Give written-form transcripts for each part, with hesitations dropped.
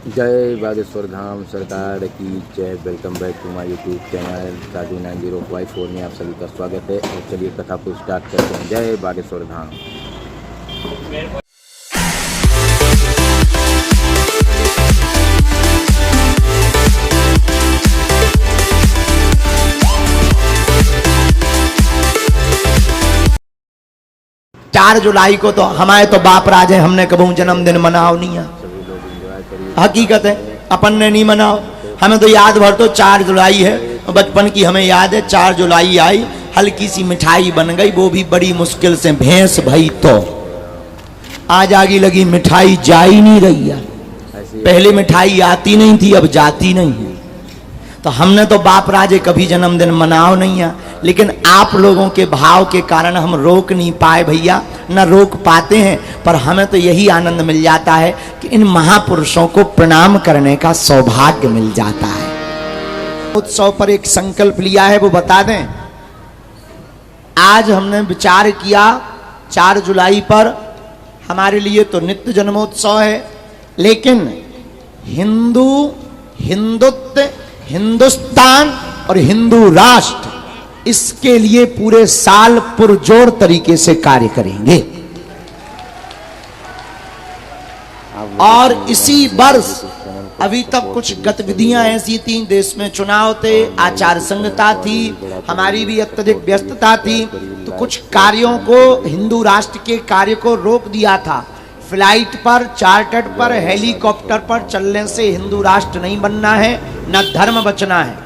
जय बागेश्वर धाम सरकार की जय। Welcome back to my YouTube channel Sadhu 9054 में आप सभी का स्वागत है। और चलिए कथा को स्टार्ट करते हैं। जय बागेश्वर धाम। चार जुलाई को तो हमारे तो बाप राज है, हमने कभी जन्मदिन मनाओ नहीं है। सभी लोग एंजॉय करिए। हकीकत है अपन ने नहीं मनाओ। हमें तो याद भर तो 4 जुलाई है, बचपन की हमें याद है 4 जुलाई आई, हल्की सी मिठाई बन गई, वो भी बड़ी मुश्किल से भैंस भई। तो आज आगे लगी मिठाई जा ही नहीं रही है। पहले मिठाई आती नहीं थी, अब जाती नहीं है। तो हमने तो बाप राजे कभी जन्मदिन मनाओ नहीं है, लेकिन आप लोगों के भाव के कारण हम रोक नहीं पाए भैया, न रोक पाते हैं। पर हमें तो यही आनंद मिल जाता है कि इन महापुरुषों को प्रणाम करने का सौभाग्य मिल जाता है। उत्सव पर एक संकल्प लिया है, वो बता दें। आज हमने विचार किया 4 जुलाई पर हमारे लिए तो नित्य जन्मोत्सव है, लेकिन हिंदुत्व, हिंदुस्तान और हिंदू राष्ट्र, इसके लिए पूरे साल पुरजोर तरीके से कार्य करेंगे। और इसी वर्ष अभी तक कुछ गतिविधियां ऐसी थी, देश में चुनाव थे, आचार संहिता थी, हमारी भी अत्यधिक व्यस्तता थी, तो कुछ कार्यों को, हिंदू राष्ट्र के कार्य को रोक दिया था। फ्लाइट पर, चार्टर्ड पर, हेलीकॉप्टर पर चलने से हिंदू राष्ट्र नहीं बनना है, न धर्म बचना है।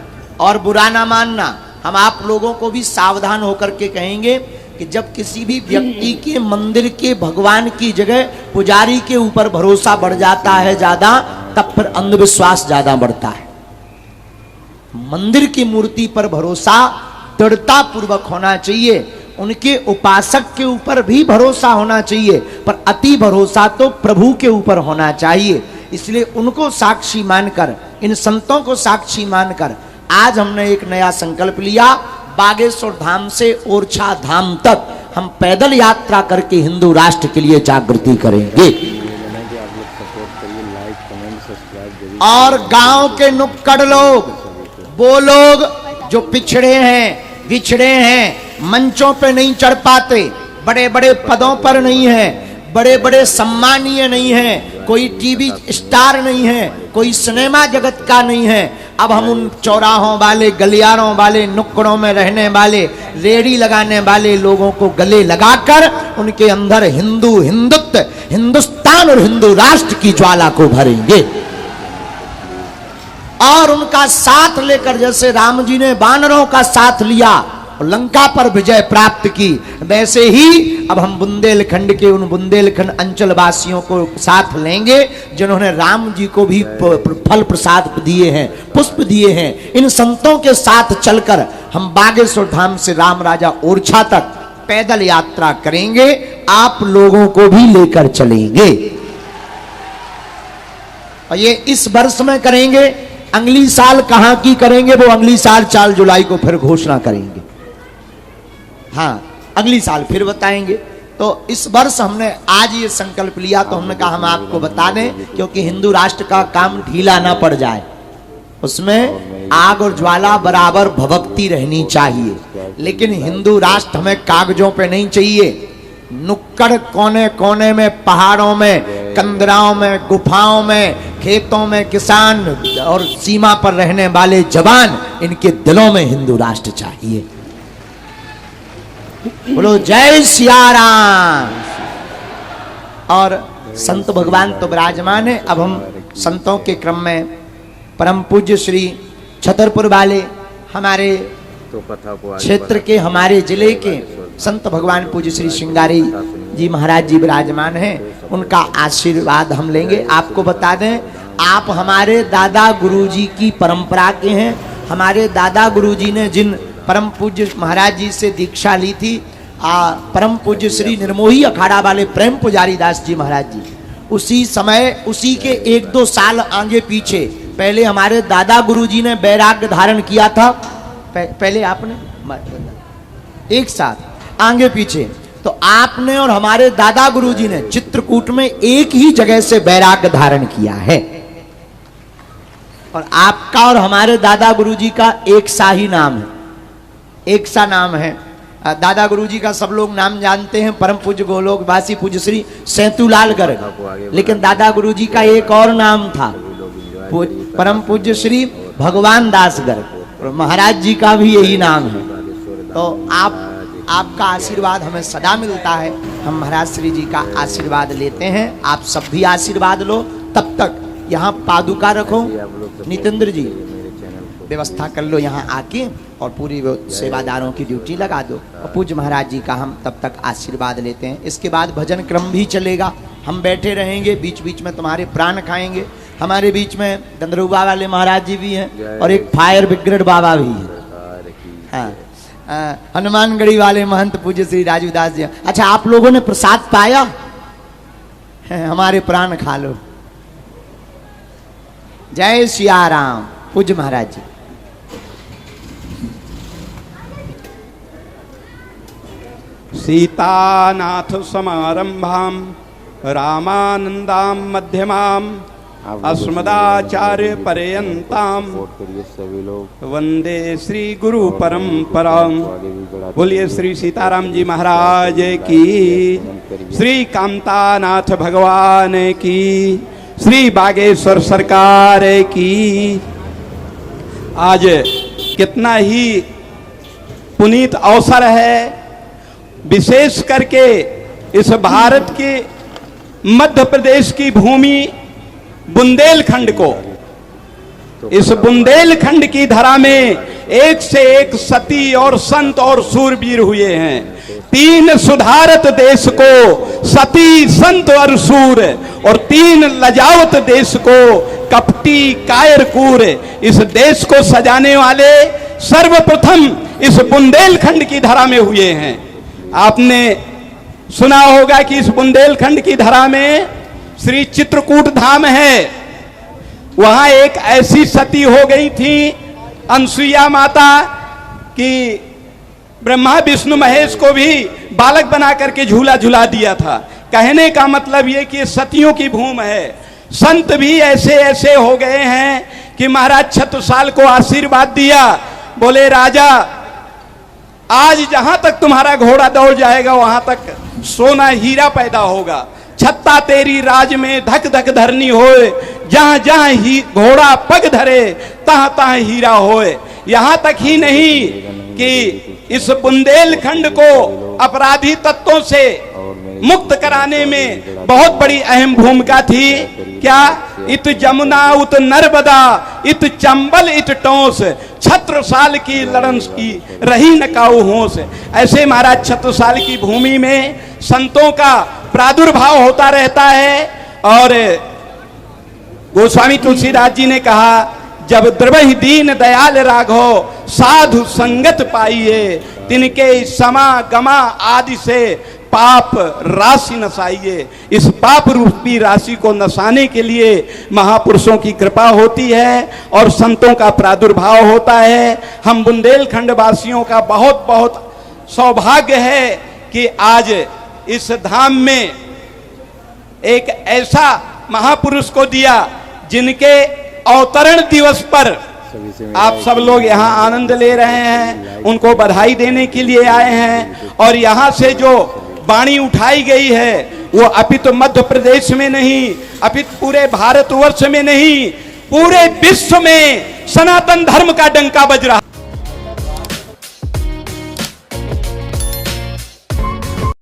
और बुरा ना मानना, हम आप लोगों को भी सावधान होकर के कहेंगे कि जब किसी भी व्यक्ति के मंदिर के भगवान की जगह पुजारी के ऊपर भरोसा बढ़ जाता है ज्यादा, तब फिर अंधविश्वास ज्यादा बढ़ता है। मंदिर की मूर्ति पर भरोसा दृढ़ता पूर्वक होना चाहिए, उनके उपासक के ऊपर भी भरोसा होना चाहिए, पर अति भरोसा तो प्रभु के ऊपर होना चाहिए। इसलिए उनको साक्षी मानकर, इन संतों को साक्षी मानकर आज हमने एक नया संकल्प लिया। बागेश्वर धाम से ओरछा धाम तक हम पैदल यात्रा करके हिंदू राष्ट्र के लिए जागृति करेंगे। और गांव के नुक्कड़ लोग, वो लोग जो पिछड़े हैं, विछड़े हैं, मंचों पे नहीं चढ़ पाते, बड़े बड़े पदों पर नहीं है, बड़े बड़े सम्मानीय नहीं है, कोई टीवी स्टार नहीं है, कोई सिनेमा जगत का नहीं है। अब हम उन चौराहों वाले, गलियारों वाले, नुक्कड़ों में रहने वाले, रेड़ी लगाने वाले लोगों को गले लगाकर उनके अंदर हिंदुत्व, हिंदुस्तान और हिंदू राष्ट्र की ज्वाला को भरेंगे। और उनका साथ लेकर, जैसे राम जी ने वानरों का साथ लिया और लंका पर विजय प्राप्त की, वैसे ही अब हम बुंदेलखंड के उन बुंदेलखंड अंचल वासियों को साथ लेंगे जिन्होंने राम जी को भी फल प्रसाद दिए हैं, पुष्प दिए हैं। इन संतों के साथ चलकर हम बागेश्वर धाम से राम राजा ओरछा तक पैदल यात्रा करेंगे, आप लोगों को भी लेकर चलेंगे। और ये इस वर्ष में करेंगे, अगली साल कहां की करेंगे वो अगली साल 4 जुलाई को फिर घोषणा करेंगे। हाँ, अगली साल फिर बताएंगे। तो इस वर्ष हमने आज ये संकल्प लिया, तो हमने कहा हम आपको बता दें, क्योंकि हिंदू राष्ट्र का काम ढीला ना पड़ जाए, उसमें आग और ज्वाला बराबर भभकती रहनी चाहिए। लेकिन हिंदू राष्ट्र हमें कागजों पे नहीं चाहिए, नुक्कड़ कोने कोने में, पहाड़ों में, कंदराओं में, गुफाओं में, खेतों में किसान और सीमा पर रहने वाले जवान, इनके दिलों में हिंदू राष्ट्र चाहिए। बोलो जय सिया राम। और संत भगवान तो विराजमान है। अब हम संतों के क्रम में परम पूज्य श्री छतरपुर वाले, हमारे क्षेत्र के, हमारे जिले के संत भगवान पूज्य श्री श्रृंगारी जी महाराज जी विराजमान हैं, उनका आशीर्वाद हम लेंगे। आपको बता दें, आप हमारे दादा गुरुजी की परंपरा के हैं। हमारे दादा गुरुजी ने जिन परम पूज्य महाराज जी से दीक्षा ली थी, परम पूज्य श्री निर्मोही अखाड़ा वाले प्रेम पुजारी दास जी महाराज जी, उसी समय, उसी के 1-2 साल आगे पीछे, पहले हमारे दादा गुरुजी ने वैराग्य धारण किया था, पहले आपने एक साथ आगे पीछे, तो आपने और हमारे दादा गुरुजी ने चित्रकूट में एक ही जगह से वैराग्य धारण किया है। और आपका और हमारे दादा गुरुजी का एक सा ही नाम है, एक सा नाम है। दादा गुरुजी का सब लोग नाम जानते हैं, परम पूज्य गोलोकवासी पूज्य श्री सेतुलाल गर्ग, लेकिन दादा गुरुजी का एक और नाम था, परम पूज्य श्री भगवान दास गर्ग, और महाराज जी का भी यही नाम है। तो आपका आशीर्वाद हमें सदा मिलता है, हम महाराज श्री जी का आशीर्वाद लेते हैं। आप सब भी आशीर्वाद लो। तब तक यहाँ पादुका रखो, नितेंद्र जी व्यवस्था कर लो यहाँ आके, और पूरी सेवादारों की ड्यूटी लगा दो, और पूज्य महाराज जी का हम तब तक आशीर्वाद लेते हैं। इसके बाद भजन क्रम भी चलेगा, हम बैठे रहेंगे, बीच बीच में तुम्हारे प्राण खाएंगे। हमारे बीच में गंधर्वा वाले महाराज जी भी हैं, और एक फायर ब्रिगेड बाबा भी है, हाँ, हनुमानगढ़ी वाले महंत पूज्य श्री राजूदास जी। अच्छा, आप लोगों ने प्रसाद पाया? हमारे प्राण खा लो। जय सिया राम। पूज्य महाराज जी। सीतानाथ समारंभाम रामानंदां मध्यमाम अस्मदाचार्य पर्यंताम सभी लोग वंदे श्री गुरु परंपराम। बोलिए श्री सीताराम जी महाराज की, श्री कामतानाथ भगवान की, श्री बागेश्वर सरकार की। आज कितना ही पुनीत अवसर है, विशेष करके इस भारत के मध्य प्रदेश की भूमि बुंदेलखंड को, इस बुंदेलखंड की धरा में एक से एक सती और संत और सूरवीर हुए हैं। तीन सुधारत देश को सती संत और सूर, और तीन लजावत देश को कपटी कायर कूर। इस देश को सजाने वाले सर्वप्रथम इस बुंदेलखंड की धरा में हुए हैं। आपने सुना होगा कि इस बुंदेलखंड की धरा में श्री चित्रकूट धाम है। वहां एक ऐसी सती हो गई थी अनसुईया माता कि ब्रह्मा विष्णु महेश को भी बालक बना करके झूला झुला दिया था। कहने का मतलब ये कि सतियों की भूमि है। संत भी ऐसे ऐसे हो गए हैं कि महाराज छत्रसाल को आशीर्वाद दिया, बोले राजा आज जहां तक तुम्हारा घोड़ा दौड़ जाएगा वहां तक सोना हीरा पैदा होगा। छत्ता तेरी राज में धक धक धरनी होए, जहां जहां ही घोड़ा पग धरे तहां तहां हीरा होए। यहां तक ही नहीं कि इस बुंदेलखंड को अपराधी तत्वों से मुक्त कराने में बहुत बड़ी अहम भूमिका थी। क्या? इत जमुना उत नर्मदा इत चंबल इत टोंस, छत्रसाल की लड़न की रही न काऊ होश। ऐसे महाराज छत्रसाल की भूमि में संतों का प्रादुर्भाव होता रहता है। और गोस्वामी तुलसीदास जी ने कहा, जब द्रवहि दीन दयाल राघव साधु संगत पाइए, तिनके समा गमा आदि से पाप राशि नसाइए। इस पाप रूपी राशि को नसाने के लिए महापुरुषों की कृपा होती है और संतों का प्रादुर्भाव होता है। हम बुंदेलखंड वासियों का बहुत बहुत सौभाग्य है कि आज इस धाम में एक ऐसा महापुरुष को दिया जिनके अवतरण दिवस पर आप सब लोग यहाँ आनंद ले रहे हैं, उनको बधाई देने के लिए आए हैं। और यहाँ से जो वाणी उठाई गई है वो अपितु मध्य प्रदेश में नहीं, अपितु पूरे भारतवर्ष में नहीं, पूरे विश्व में सनातन धर्म का डंका बज रहा।